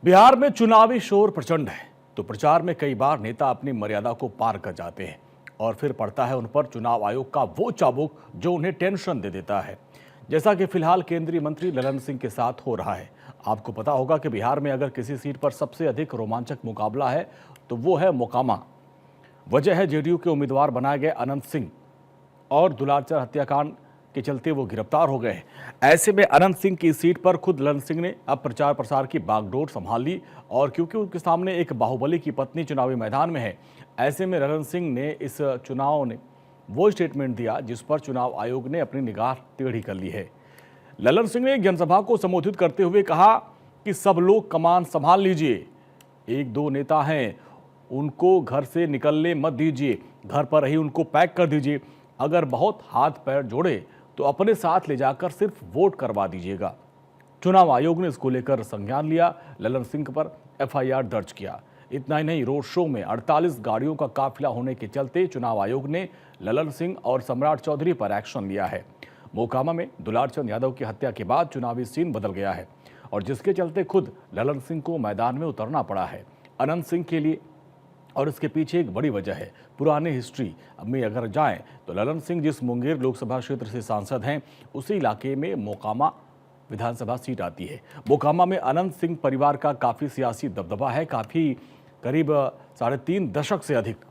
बिहार में चुनावी शोर प्रचंड है, तो प्रचार में कई बार नेता अपनी मर्यादा को पार कर जाते हैं और फिर पड़ता है उन पर चुनाव आयोग का वो चाबुक जो उन्हें टेंशन दे देता है, जैसा कि फिलहाल केंद्रीय मंत्री ललन सिंह के साथ हो रहा है। आपको पता होगा कि बिहार में अगर किसी सीट पर सबसे अधिक रोमांचक मुकाबला है तो वो है मोकामा। वजह है जेडीयू के उम्मीदवार बनाए गए अनंत सिंह और दुलारचंद हत्याकांड के चलते वो गिरफ्तार हो गए। ऐसे में अनंत सिंह की सीट पर खुद ललन सिंह ने अब प्रचार प्रसार की बागडोर संभाल ली और क्योंकि उनके सामने एक बाहुबली की पत्नी चुनावी मैदान में है, ऐसे में ललन सिंह ने इस चुनाव ने वो स्टेटमेंट दिया जिस पर चुनाव आयोग ने अपनी निगाह टेढ़ी कर ली है। ललन सिंह ने एक जनसभा को संबोधित करते हुए कहा कि सब लोग कमान संभाल लीजिए, एक दो नेता हैं उनको घर से निकलने मत दीजिए, घर पर ही उनको पैक कर दीजिए, अगर बहुत हाथ पैर जोड़े तो अपने साथ ले जाकर सिर्फ वोट करवा दीजिएगा। चुनाव आयोग ने इसको लेकर संज्ञान लिया, ललन सिंह पर एफआईआर दर्ज किया। इतना ही नहीं, रोड शो में 48 गाड़ियों का काफिला होने के चलते चुनाव आयोग ने ललन सिंह और सम्राट चौधरी पर एक्शन लिया है। मोकामा में दुलारचंद यादव की हत्या के बाद चुनावी सीन बदल गया है और जिसके चलते खुद ललन सिंह को मैदान में उतरना पड़ा है अनंत सिंह के लिए। और इसके पीछे एक बड़ी वजह है पुराने हिस्ट्री में अगर जाएं तो ललन सिंह जिस मुंगेर लोकसभा क्षेत्र से सांसद हैं उसी इलाके में मोकामा विधानसभा सीट आती है। मोकामा में अनंत सिंह परिवार का काफ़ी सियासी दबदबा है, काफ़ी करीब 3.5 दशक से अधिक।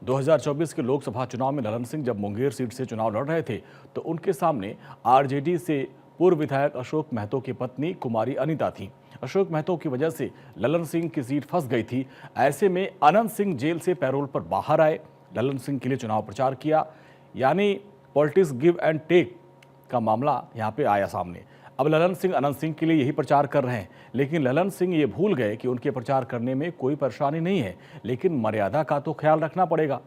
2024 के लोकसभा चुनाव में ललन सिंह जब मुंगेर सीट से चुनाव लड़ रहे थे तो उनके सामने आरजेडी से पूर्व विधायक अशोक महतो की पत्नी कुमारी अनीता थी। अशोक महतो की वजह से ललन सिंह की सीट फंस गई थी। ऐसे में अनंत सिंह जेल से पैरोल पर बाहर आए, ललन सिंह के लिए चुनाव प्रचार किया, यानी पॉलिटिक्स गिव एंड टेक का मामला यहाँ पे आया सामने। अब ललन सिंह अनंत सिंह के लिए यही प्रचार कर रहे हैं, लेकिन ललन सिंह ये भूल गए कि उनके प्रचार करने में कोई परेशानी नहीं है, लेकिन मर्यादा का तो ख्याल रखना पड़ेगा।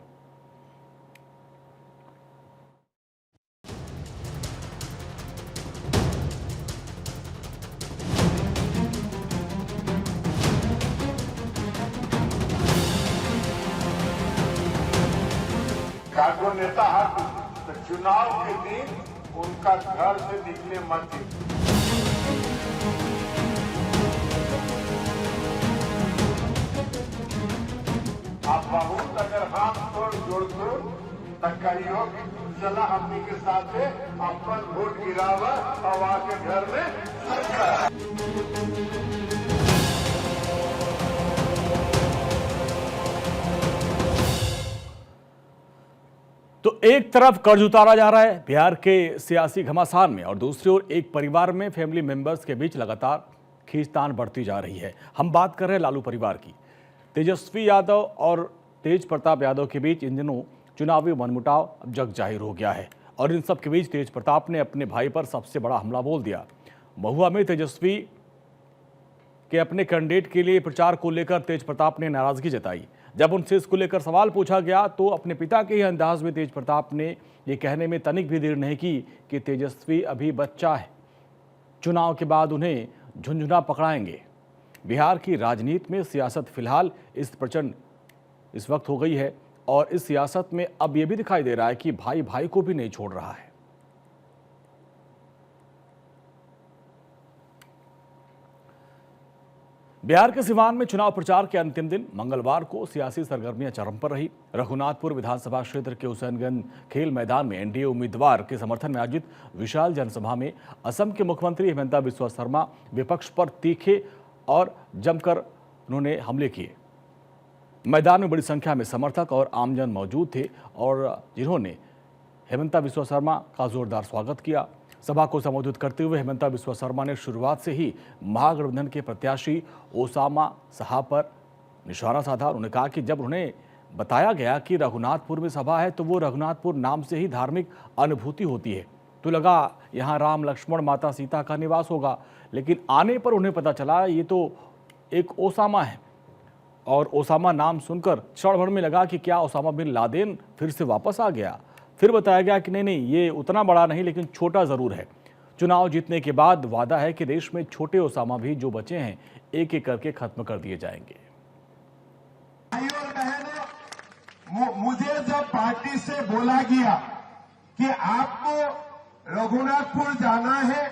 जो नेता है तो चुनाव के दिन उनका घर से निकले मत दीजिए। आप बहुत अगर हाथ जोड़ दो कहियो चला हमनी के साथ अपन वोट गिरावा और आके घर में तो एक तरफ कर्ज उतारा जा रहा है बिहार के सियासी घमासान में और दूसरी ओर एक परिवार में फैमिली मेंबर्स के बीच लगातार खींचतान बढ़ती जा रही है। हम बात कर रहे हैं लालू परिवार की। तेजस्वी यादव और तेज प्रताप यादव के बीच इन दिनों चुनावी मनमुटाव अब जग जाहिर हो गया है और इन सब के बीच तेज प्रताप ने अपने भाई पर सबसे बड़ा हमला बोल दिया। महुआ में तेजस्वी के अपने कैंडिडेट के लिए प्रचार को लेकर तेज प्रताप ने नाराजगी जताई। जब उनसे इसको लेकर सवाल पूछा गया तो अपने पिता के ही अंदाज में तेज प्रताप ने ये कहने में तनिक भी देर नहीं की कि तेजस्वी अभी बच्चा है, चुनाव के बाद उन्हें झुंझुना पकड़ाएंगे। बिहार की राजनीति में सियासत फिलहाल इस वक्त हो गई है और इस सियासत में अब यह भी दिखाई दे रहा है कि भाई भाई को भी नहीं छोड़ रहा है। बिहार के सिवान में चुनाव प्रचार के अंतिम दिन मंगलवार को सियासी सरगर्मियां चरम पर रही। रघुनाथपुर विधानसभा क्षेत्र के हुसैनगंज खेल मैदान में एनडीए उम्मीदवार के समर्थन में आयोजित विशाल जनसभा में असम के मुख्यमंत्री हेमंता बिस्वा शर्मा विपक्ष पर तीखे और जमकर उन्होंने हमले किए। मैदान में बड़ी संख्या में समर्थक और आमजन मौजूद थे और जिन्होंने हेमंता बिस्वा शर्मा का जोरदार स्वागत किया। सभा को संबोधित करते हुए हेमंता बिस्वा शर्मा ने शुरुआत से ही महागठबंधन के प्रत्याशी ओसामा साहब पर निशाना साधा। उन्होंने कहा कि जब उन्हें बताया गया कि रघुनाथपुर में सभा है तो वो रघुनाथपुर नाम से ही धार्मिक अनुभूति होती है, तो लगा यहाँ राम लक्ष्मण माता सीता का निवास होगा, लेकिन आने पर उन्हें पता चला ये तो एक ओसामा है और ओसामा नाम सुनकर क्षण भर में लगा कि क्या ओसामा बिन लादेन फिर से वापस आ गया। फिर बताया गया कि नहीं, ये उतना बड़ा नहीं लेकिन छोटा जरूर है। चुनाव जीतने के बाद वादा है कि देश में छोटे ओसामा भी जो बचे हैं एक एक करके खत्म कर दिए जाएंगे। भाई और बहनों, मुझे जब पार्टी से बोला गया कि आपको रघुनाथपुर जाना है,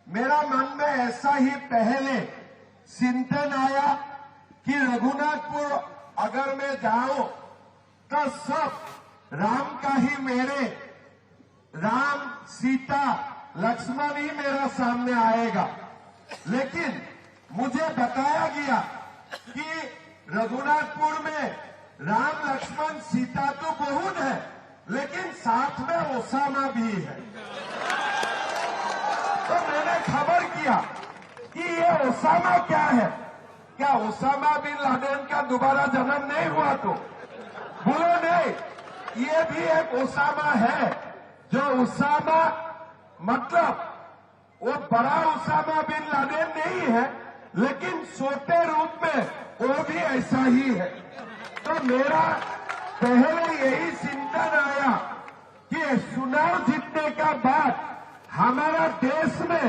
मेरा मन में ऐसा ही पहले चिंतन आया कि रघुनाथपुर अगर मैं जाऊं तो सब राम का ही मेरे राम सीता लक्ष्मण ही मेरा सामने आएगा। लेकिन मुझे बताया गया कि रघुनाथपुर में राम लक्ष्मण सीता तो बहुत है, लेकिन साथ में ओसामा भी है। तो मैंने खबर किया कि ये ओसामा क्या है, क्या ओसामा बिन लादेन का दोबारा जन्म नहीं हुआ? तो बोलो नहीं, ये भी एक ओसामा है। जो ओसामा मतलब वो बड़ा ओसामा बिन लादेन नहीं है, लेकिन छोटे रूप में वो भी ऐसा ही है। तो मेरा पहले यही चिंतन आया कि चुनाव जीतने का बाद हमारा देश में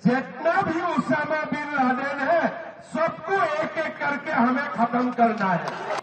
जितना भी ओसामा बिन लादेन है, सबको एक एक करके हमें खत्म करना है।